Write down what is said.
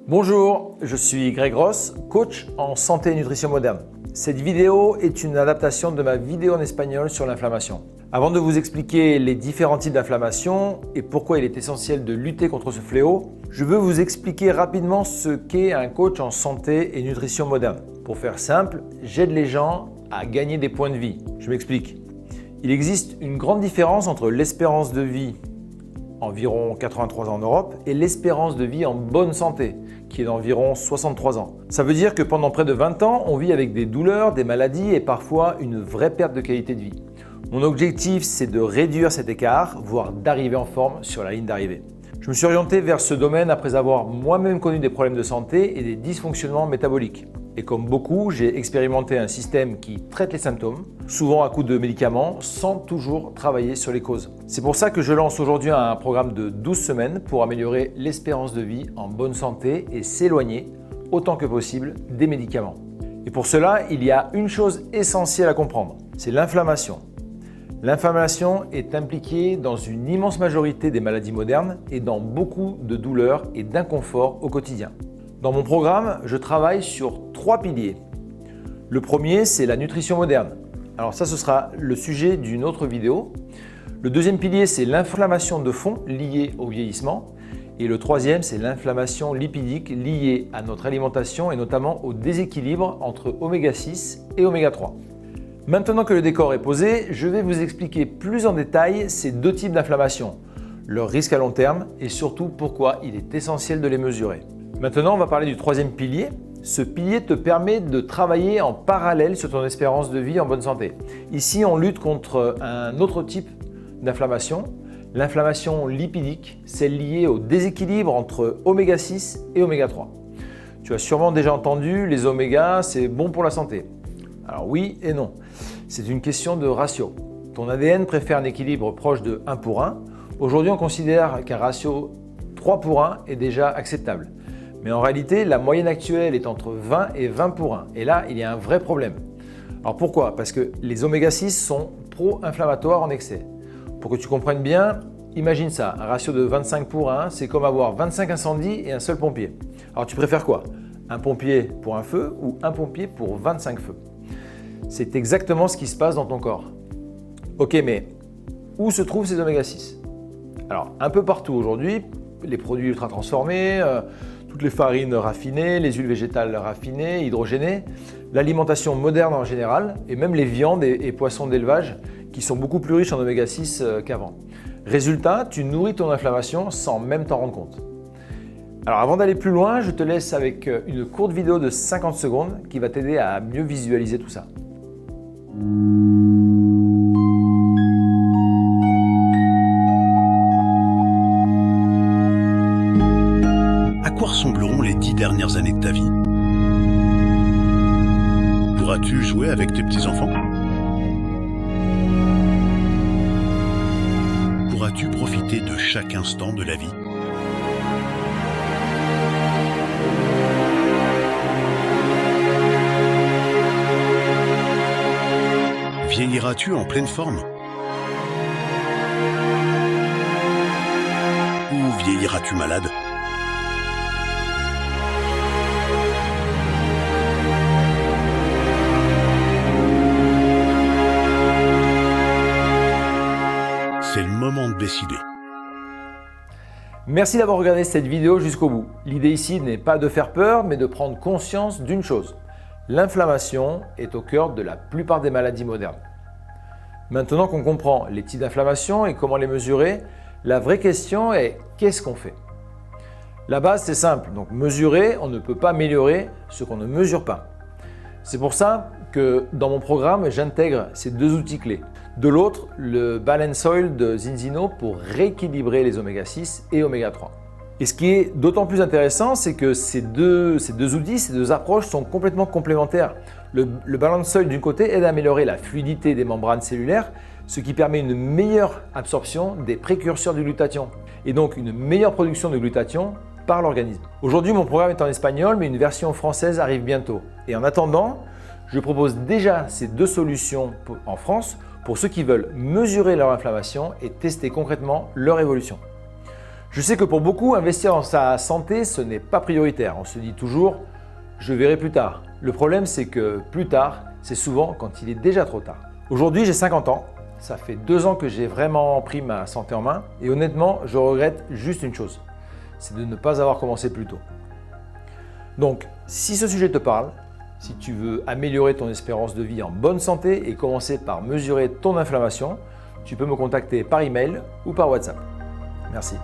Bonjour, je suis Greg Ross, coach en santé et nutrition moderne. Cette vidéo est une adaptation de ma vidéo en espagnol sur l'inflammation. Avant de vous expliquer les différents types d'inflammation et pourquoi il est essentiel de lutter contre ce fléau, je veux vous expliquer rapidement ce qu'est un coach en santé et nutrition moderne. Pour faire simple, j'aide les gens à gagner des points de vie. Je m'explique. Il existe une grande différence entre l'espérance de vie, environ 83 ans en Europe, et l'espérance de vie en bonne santé, qui est d'environ 63 ans. Ça veut dire que pendant près de 20 ans, on vit avec des douleurs, des maladies et parfois une vraie perte de qualité de vie. Mon objectif, c'est de réduire cet écart, voire d'arriver en forme sur la ligne d'arrivée. Je me suis orienté vers ce domaine après avoir moi-même connu des problèmes de santé et des dysfonctionnements métaboliques. Et comme beaucoup, j'ai expérimenté un système qui traite les symptômes, souvent à coup de médicaments, sans toujours travailler sur les causes. C'est pour ça que je lance aujourd'hui un programme de 12 semaines pour améliorer l'espérance de vie en bonne santé et s'éloigner autant que possible des médicaments. Et pour cela, il y a une chose essentielle à comprendre, c'est l'inflammation. L'inflammation est impliquée dans une immense majorité des maladies modernes et dans beaucoup de douleurs et d'inconfort au quotidien. Dans mon programme, je travaille sur 3 piliers. Le premier, c'est la nutrition moderne. Alors ça, ce sera le sujet d'une autre vidéo. Le deuxième pilier, c'est l'inflammation de fond liée au vieillissement. Et le troisième, c'est l'inflammation lipidique liée à notre alimentation et notamment au déséquilibre entre oméga 6 et oméga 3. Maintenant que le décor est posé, je vais vous expliquer plus en détail ces deux types d'inflammation, leur risque à long terme et surtout pourquoi il est essentiel de les mesurer. Maintenant, on va parler du troisième pilier. Ce pilier te permet de travailler en parallèle sur ton espérance de vie en bonne santé. Ici, on lutte contre un autre type d'inflammation, l'inflammation lipidique, celle liée au déséquilibre entre oméga 6 et oméga 3. Tu as sûrement déjà entendu, les oméga, c'est bon pour la santé. Alors oui et non, c'est une question de ratio. Ton ADN préfère un équilibre proche de 1 pour 1. Aujourd'hui, on considère qu'un ratio 3 pour 1 est déjà acceptable. Mais en réalité, la moyenne actuelle est entre 20 et 20 pour 1. Et là, il y a un vrai problème. Alors pourquoi? Parce que les oméga 6 sont pro-inflammatoires en excès. Pour que tu comprennes bien, imagine ça, un ratio de 25 pour 1, c'est comme avoir 25 incendies et un seul pompier. Alors tu préfères quoi? Un pompier pour un feu ou un pompier pour 25 feux? C'est exactement ce qui se passe dans ton corps. Ok, mais où se trouvent ces oméga 6? Alors, un peu partout aujourd'hui, les produits ultra transformés, toutes les farines raffinées, les huiles végétales raffinées, hydrogénées, l'alimentation moderne en général, et même les viandes et poissons d'élevage qui sont beaucoup plus riches en oméga 6 qu'avant. Résultat, tu nourris ton inflammation sans même t'en rendre compte. Alors avant d'aller plus loin, je te laisse avec une courte vidéo de 50 secondes qui va t'aider à mieux visualiser tout ça. À quoi ressembleront les 10 dernières années de ta vie? Pourras-tu jouer avec tes petits-enfants? Pourras-tu profiter de chaque instant de la vie? Vieilliras-tu en pleine forme? Ou vieilliras-tu malade? C'est le moment de décider. Merci d'avoir regardé cette vidéo jusqu'au bout. L'idée ici n'est pas de faire peur, mais de prendre conscience d'une chose. L'inflammation est au cœur de la plupart des maladies modernes. Maintenant qu'on comprend les types d'inflammation et comment les mesurer, la vraie question est qu'est-ce qu'on fait? La base c'est simple, donc mesurer, on ne peut pas améliorer ce qu'on ne mesure pas. C'est pour ça que dans mon programme, j'intègre ces deux outils clés. De l'autre, le Balance Oil de Zinzino pour rééquilibrer les oméga 6 et oméga 3. Et ce qui est d'autant plus intéressant, c'est que ces deux outils, ces deux approches sont complètement complémentaires. Le Balance Oil d'une côté aide à améliorer la fluidité des membranes cellulaires, ce qui permet une meilleure absorption des précurseurs du glutathion et donc une meilleure production de glutathion par l'organisme. Aujourd'hui, mon programme est en espagnol, mais une version française arrive bientôt. Et en attendant, je propose déjà ces deux solutions en France pour ceux qui veulent mesurer leur inflammation et tester concrètement leur évolution. Je sais que pour beaucoup, investir dans sa santé, ce n'est pas prioritaire. On se dit toujours « je verrai plus tard ». Le problème, c'est que plus tard, c'est souvent quand il est déjà trop tard. Aujourd'hui, j'ai 50 ans. Ça fait 2 ans que j'ai vraiment pris ma santé en main et honnêtement, je regrette juste une chose, c'est de ne pas avoir commencé plus tôt. Donc, si ce sujet te parle, si tu veux améliorer ton espérance de vie en bonne santé et commencer par mesurer ton inflammation, tu peux me contacter par email ou par WhatsApp. Merci.